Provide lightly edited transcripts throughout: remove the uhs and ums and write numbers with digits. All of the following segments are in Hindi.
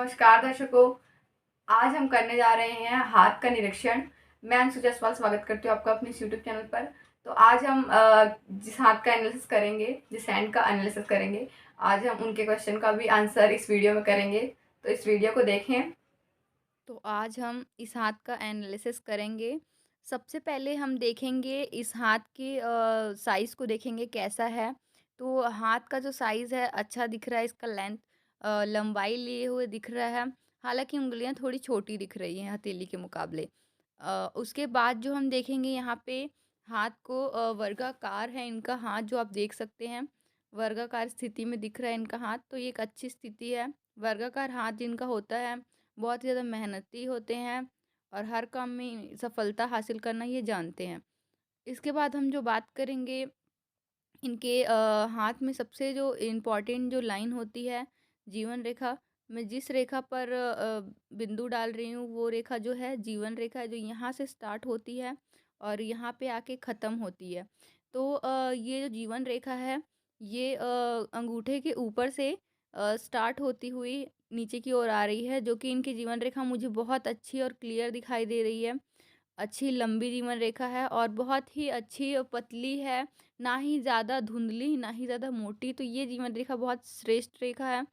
नमस्कार दर्शकों। आज हम करने जा रहे हैं हाथ का निरीक्षण। मैं अंशु जायसवाल स्वागत करती हूँ आपका अपने इस यूट्यूब चैनल पर। तो आज हम जिस हाथ का एनालिसिस करेंगे, जिस हैंड का एनालिसिस करेंगे, आज हम उनके क्वेश्चन का भी आंसर इस वीडियो में करेंगे। तो इस वीडियो को देखें। तो आज हम इस हाथ का एनालिसिस करेंगे। सबसे पहले हम देखेंगे इस हाथ के साइज़ को देखेंगे कैसा है। तो हाथ का जो साइज़ है अच्छा दिख रहा है, इसका लेंथ लंबाई लिए हुए दिख रहा है। हालाँकि उँगलियाँ थोड़ी छोटी दिख रही हैं हथेली के मुकाबले। उसके बाद जो हम देखेंगे यहाँ पे हाथ को वर्गाकार है इनका हाथ जो आप देख सकते हैं। वर्गाकार स्थिति में दिख रहा है इनका हाथ, तो ये एक अच्छी स्थिति है। वर्गाकार हाथ जिनका होता है बहुत ही ज़्यादा मेहनती होते हैं और हर काम में सफलता हासिल करना ये जानते हैं। इसके बाद हम जो बात करेंगे इनके हाथ में सबसे जो इम्पोर्टेंट जो लाइन होती है जीवन रेखा। मैं जिस रेखा पर बिंदु डाल रही हूँ वो रेखा जो है जीवन रेखा है, जो यहाँ से स्टार्ट होती है और यहाँ पे आके ख़त्म होती है। तो ये जो जीवन रेखा है ये अंगूठे के ऊपर से स्टार्ट होती हुई नीचे की ओर आ रही है, जो कि इनकी जीवन रेखा मुझे बहुत अच्छी और क्लियर दिखाई दे रही है। अच्छी लंबी जीवन रेखा है और बहुत ही अच्छी पतली है, ना ही ज़्यादा धुंधली, ना ही ज़्यादा मोटी। तो ये जीवन रेखा बहुत श्रेष्ठ रेखा है।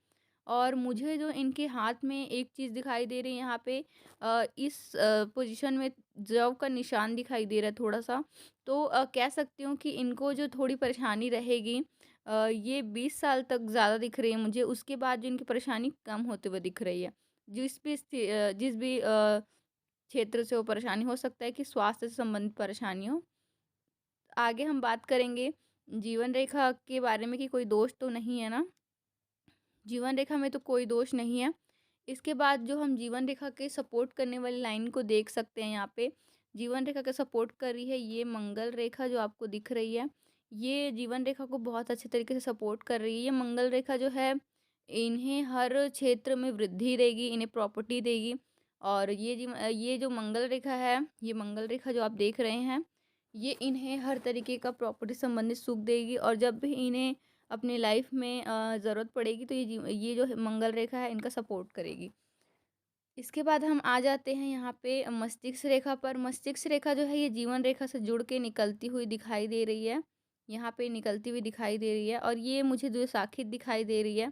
और मुझे जो इनके हाथ में एक चीज़ दिखाई दे रही है यहाँ पे इस पोजीशन में जव का निशान दिखाई दे रहा है थोड़ा-सा। तो कह सकती हूँ कि इनको जो थोड़ी परेशानी रहेगी ये 20 साल तक ज़्यादा दिख रही है मुझे, उसके बाद जो इनकी परेशानी कम होते हुए दिख रही है। जिस भी क्षेत्र से वो परेशानी हो सकता है कि स्वास्थ्य से संबंधित परेशानी हो। आगे हम बात करेंगे जीवन रेखा के बारे में कि कोई दोष तो नहीं है ना? जीवन रेखा में तो कोई दोष नहीं है। इसके बाद जो हम जीवन रेखा के सपोर्ट करने वाली लाइन को देख सकते हैं यहाँ पे, जीवन रेखा का सपोर्ट कर रही है ये मंगल रेखा जो आपको दिख रही है। ये जीवन रेखा को बहुत अच्छे तरीके से सपोर्ट कर रही है। ये मंगल रेखा जो है, इन्हें हर क्षेत्र में वृद्धि देगी, इन्हें प्रॉपर्टी देगी। और ये जो मंगल रेखा है, ये मंगल रेखा जो आप देख रहे हैं, ये इन्हें हर तरीके का प्रॉपर्टी संबंधित सुख देगी। और जब भी इन्हें अपनी लाइफ में ज़रूरत पड़ेगी तो ये जो है मंगल रेखा है इनका सपोर्ट करेगी। इसके बाद हम आ जाते हैं यहाँ पे मस्तिष्क रेखा पर। मस्तिष्क रेखा जो है ये जीवन रेखा से जुड़ के निकलती हुई दिखाई दे रही है। यहाँ पे निकलती हुई दिखाई दे रही है और ये मुझे जो शाखित दिखाई दे रही है।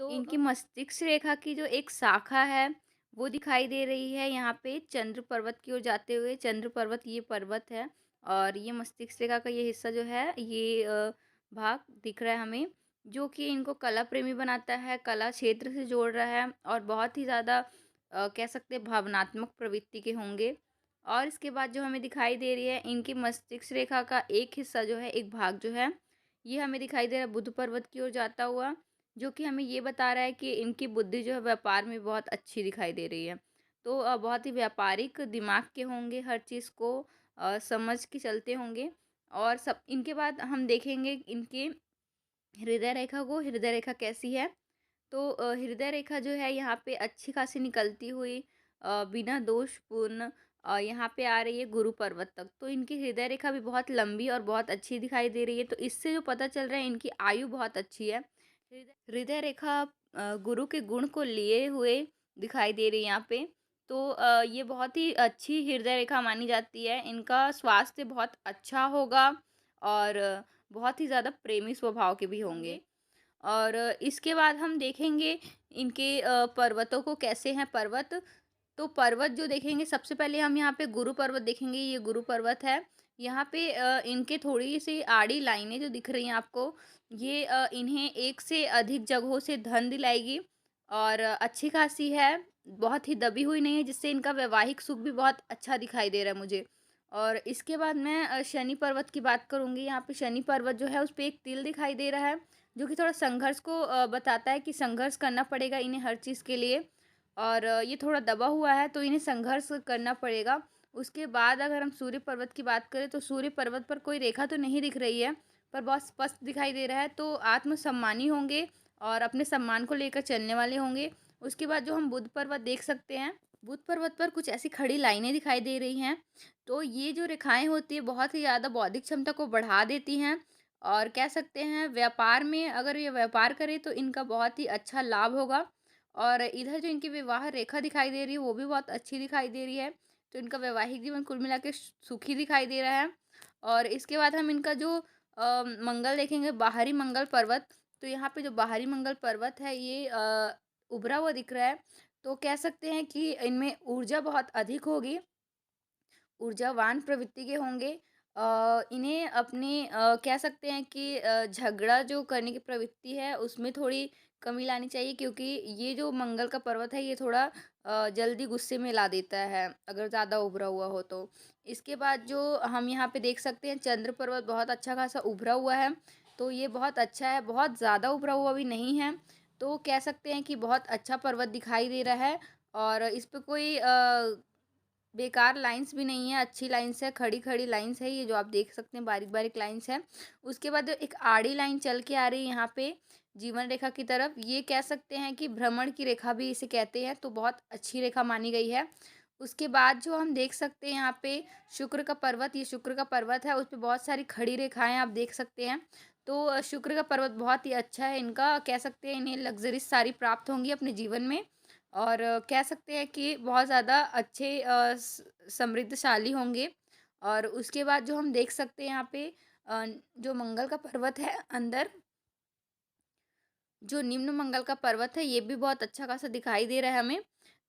तो इनकी मस्तिष्क रेखा की जो एक शाखा है वो दिखाई दे रही है यहाँ पे चंद्र पर्वत की ओर जाते हुए। चंद्र पर्वत ये पर्वत है और ये मस्तिष्क रेखा का ये हिस्सा जो है ये भाग दिख रहा है हमें, जो कि इनको कला प्रेमी बनाता है, कला क्षेत्र से जोड़ रहा है और बहुत ही ज़्यादा कह सकते हैं भावनात्मक प्रवृत्ति के होंगे। और इसके बाद जो हमें दिखाई दे रही है इनकी मस्तिष्क रेखा का एक हिस्सा जो है, एक भाग जो है, ये हमें दिखाई दे रहा है बुध पर्वत की ओर जाता हुआ, जो कि हमें ये बता रहा है कि इनकी बुद्धि जो है व्यापार में बहुत अच्छी दिखाई दे रही है। तो बहुत ही व्यापारिक दिमाग के होंगे, हर चीज़ को समझ के चलते होंगे। और सब इनके बाद हम देखेंगे इनके हृदय रेखा को। हृदय रेखा कैसी है? तो हृदय रेखा जो है यहाँ पे अच्छी खासी निकलती हुई बिना दोषपूर्ण यहाँ पे आ रही है गुरु पर्वत तक। तो इनकी हृदय रेखा भी बहुत लंबी और बहुत अच्छी दिखाई दे रही है। तो इससे जो पता चल रहा है इनकी आयु बहुत अच्छी है। हृदय रेखा गुरु के गुण को लिए हुए दिखाई दे रही है यहाँ पे। तो ये बहुत ही अच्छी हृदय रेखा मानी जाती है। इनका स्वास्थ्य बहुत अच्छा होगा और बहुत ही ज़्यादा प्रेमी स्वभाव के भी होंगे। और इसके बाद हम देखेंगे इनके पर्वतों को कैसे हैं पर्वत। तो पर्वत जो देखेंगे सबसे पहले हम यहाँ पे गुरु पर्वत देखेंगे। ये गुरु पर्वत है। यहाँ पे इनके थोड़ी सी आड़ी लाइनें जो दिख रही हैं आपको, ये इन्हें एक से अधिक जगहों से धन दिलाएगी और अच्छी खासी है, बहुत ही दबी हुई नहीं है, जिससे इनका वैवाहिक सुख भी बहुत अच्छा दिखाई दे रहा है मुझे। और इसके बाद मैं शनि पर्वत की बात करूँगी। यहाँ पे शनि पर्वत जो है उस पे एक तिल दिखाई दे रहा है, जो कि थोड़ा संघर्ष को बताता है कि संघर्ष करना पड़ेगा इन्हें हर चीज़ के लिए। और ये थोड़ा दबा हुआ है तो इन्हें संघर्ष करना पड़ेगा। उसके बाद अगर हम सूर्य पर्वत की बात करें तो सूर्य पर्वत पर कोई रेखा तो नहीं दिख रही है, पर बहुत स्पष्ट दिखाई दे रहा है। तो आत्मसम्मानी होंगे और अपने सम्मान को लेकर चलने वाले होंगे। उसके बाद जो हम बुध पर्वत देख सकते हैं, बुध पर्वत पर कुछ ऐसी खड़ी लाइनें दिखाई दे रही हैं। तो ये जो रेखाएं होती है बहुत ही ज़्यादा बौद्धिक क्षमता को बढ़ा देती हैं और कह सकते हैं व्यापार में अगर ये व्यापार करें तो इनका बहुत ही अच्छा लाभ होगा। और इधर जो इनकी विवाह रेखा दिखाई दे रही है वो भी बहुत अच्छी दिखाई दे रही है। तो इनका वैवाहिक जीवन कुल मिला के सुखी दिखाई दे रहा है। और इसके बाद हम इनका जो मंगल देखेंगे, बाहरी मंगल पर्वत। तो यहाँ पे जो बाहरी मंगल पर्वत है ये उभरा हुआ दिख रहा है। तो कह सकते हैं कि इनमें ऊर्जा बहुत अधिक होगी, ऊर्जावान प्रवृत्ति के होंगे। इन्हें अपनी कह सकते हैं कि झगड़ा जो करने की प्रवृत्ति है उसमें थोड़ी कमी लानी चाहिए, क्योंकि ये जो मंगल का पर्वत है ये थोड़ा जल्दी गुस्से में ला देता है अगर ज़्यादा उभरा हुआ हो तो। इसके बाद जो हम यहाँ पे देख सकते हैं, चंद्र पर्वत बहुत अच्छा खासा उभरा हुआ है। तो ये बहुत अच्छा है, बहुत ज़्यादा उभरा हुआ भी नहीं है। तो कह सकते हैं कि बहुत अच्छा पर्वत दिखाई दे रहा है। और इस पे कोई बेकार लाइन्स भी नहीं है, अच्छी लाइन्स है, खड़ी-खड़ी लाइन्स है, ये जो आप देख सकते हैं बारीक-बारीक लाइन्स है। उसके बाद एक आड़ी लाइन चल के आ रही है यहाँ पे जीवन रेखा की तरफ, ये कह सकते हैं कि भ्रमण की रेखा भी इसे कहते हैं, तो बहुत अच्छी रेखा मानी गई है। उसके बाद जो हम देख सकते हैं यहाँ पे शुक्र का पर्वत, ये शुक्र का पर्वत है, उसपे बहुत सारी खड़ी रेखाएँ आप देख सकते हैं। तो शुक्र का पर्वत बहुत ही अच्छा है, इनका कह सकते हैं इन्हें लग्ज़रीज़ सारी प्राप्त होंगी अपने जीवन में। और कह सकते हैं कि बहुत ज़्यादा अच्छे समृद्धशाली होंगे। और उसके बाद जो हम देख सकते हैं यहाँ पे जो मंगल का पर्वत है अंदर, जो निम्न मंगल का पर्वत है ये भी बहुत अच्छा खासा दिखाई दे रहा है हमें।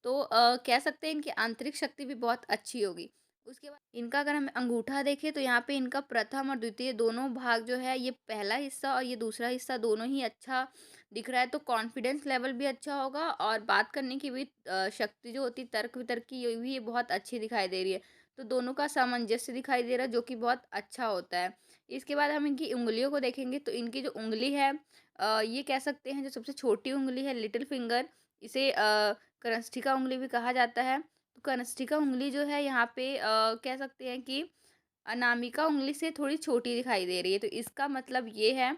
तो कह सकते हैं इनकी आंतरिक शक्ति भी बहुत अच्छी होगी। उसके बाद इनका अगर हम अंगूठा देखें तो यहाँ पे इनका प्रथम और द्वितीय दोनों भाग जो है, ये पहला हिस्सा और ये दूसरा हिस्सा दोनों ही अच्छा दिख रहा है। तो कॉन्फिडेंस लेवल भी अच्छा होगा और बात करने की भी शक्ति जो होती है, तर्क वितर्क की, ये भी बहुत अच्छी दिखाई दे रही है। तो दोनों का सामंजस्य दिखाई दे रहा है जो कि बहुत अच्छा होता है। इसके बाद हम इनकी उंगलियों को देखेंगे तो इनकी जो उंगली है, ये कह सकते हैं जो सबसे छोटी उंगली है लिटिल फिंगर, इसे कनिष्ठिका उंगली भी कहा जाता है। तो कनिष्ठिका उंगली जो है यहाँ पे कह सकते हैं कि अनामिका उंगली से थोड़ी छोटी दिखाई दे रही है। तो इसका मतलब ये है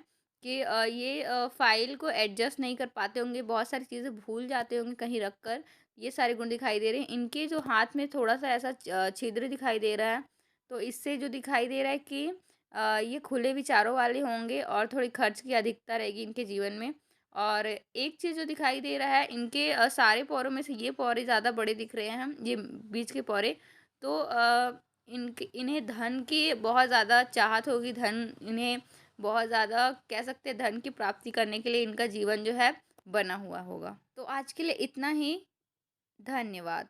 कि ये फाइल को एडजस्ट नहीं कर पाते होंगे, बहुत सारी चीज़ें भूल जाते होंगे कहीं रख कर, ये सारे गुण दिखाई दे रहे हैं। इनके जो हाथ में थोड़ा सा ऐसा छिद्र दिखाई दे रहा है। तो इससे जो दिखाई दे रहा है कि ये खुले विचारों वाले होंगे और थोड़ी खर्च की अधिकता रहेगी इनके जीवन में। और एक चीज़ जो दिखाई दे रहा है, इनके सारे पौरों में से ये पौरे ज़्यादा बड़े दिख रहे हैं, ये बीच के पौरे। तो इनके इन्हें धन की बहुत ज़्यादा चाहत होगी, धन इन्हें बहुत ज़्यादा कह सकते हैं धन की प्राप्ति करने के लिए इनका जीवन जो है बना हुआ होगा। तो आज के लिए इतना ही, धन्यवाद।